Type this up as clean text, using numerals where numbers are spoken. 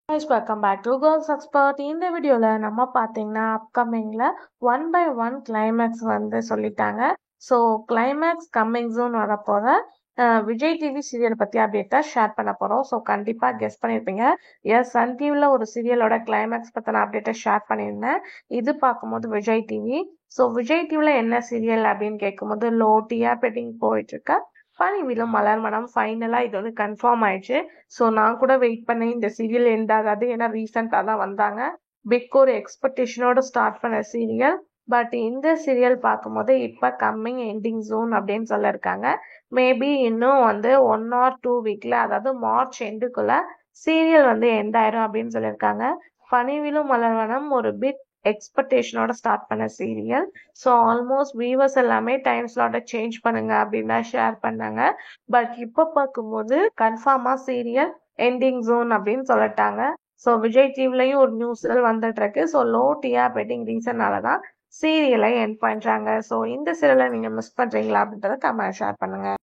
Guys, welcome back to Girls Expert. இந்த வீடியோல நம்ம பார்த்தீங்கன்னா அப்கமிங்ல 1/1 கிளைமேக்ஸ் சொல்லிட்டாங்க. ஸோ கிளைமேக்ஸ் கம்மிங் சூன் வரப்போற விஜய் டிவி சீரியல் பத்தி அப்டேட்டா ஷேர் பண்ண போறோம். ஸோ கண்டிப்பா கெஸ் பண்ணியிருப்பீங்க. எஸ், சன் டிவில ஒரு சீரியலோட கிளைமேக்ஸ் பத்தின அப்டேட்டை ஷேர் பண்ணியிருந்தேன். இது பார்க்கும்போது விஜய் டிவி. ஸோ விஜய் டிவில என்ன சீரியல் அப்படின்னு கேட்கும்போது லோ டிஆர்பி போயிட்டு இருக்க பனிவிலும் மலர் மனம் ஃபைனலா இது வந்து கன்ஃபார்ம் ஆயிடுச்சு. ஸோ நான் கூட வெயிட் பண்ணேன் இந்த சீரியல் எண்ட் ஆகாது, ஏன்னா ரீசெண்டாக தான் வந்தாங்க. பிக் ஒரு எக்ஸ்பெக்டேஷனோட ஸ்டார்ட் பண்ண சீரியல். பட் இந்த சீரியல் பார்க்கும்போது இப்போ கம்மிங் எண்டிங் ஜூன் அப்படின்னு சொல்லியிருக்காங்க. மேபி இன்னும் 1 or 2 வீக்ல, அதாவது மார்ச் எண்டுக்குள்ள சீரியல் எண்ட் ஆயிரும் அப்படின்னு சொல்லியிருக்காங்க. பனிவிலும் மலர்வனம் ஒரு பிக் எக்ஸ்பெக்டேஷனோட ஸ்டார்ட் பண்ண சீரியல். ஸோ ஆல்மோஸ்ட் வியூவர்ஸ் எல்லாமே டைம் ஸ்லாட்டை சேஞ்ச் பண்ணுங்க அப்படின்னு தான் ஷேர் பண்ணாங்க. பட் இப்போ பார்க்கும்போது கன்ஃபார்மாக சீரியல் எண்டிங் ஜோன் அப்படின்னு சொல்லிட்டாங்க. ஸோ விஜய் டிவிலையும் ஒரு நியூஸ் வந்துட்டு இருக்கு. ஸோ லோ டிஆர்பி ரீசனால தான் சீரியலை எண்ட் பண்றாங்க. ஸோ இந்த சீரியலை நீங்க மிஸ் பண்றீங்களா அப்படின்றத கமெண்ட் ஷேர் பண்ணுங்க.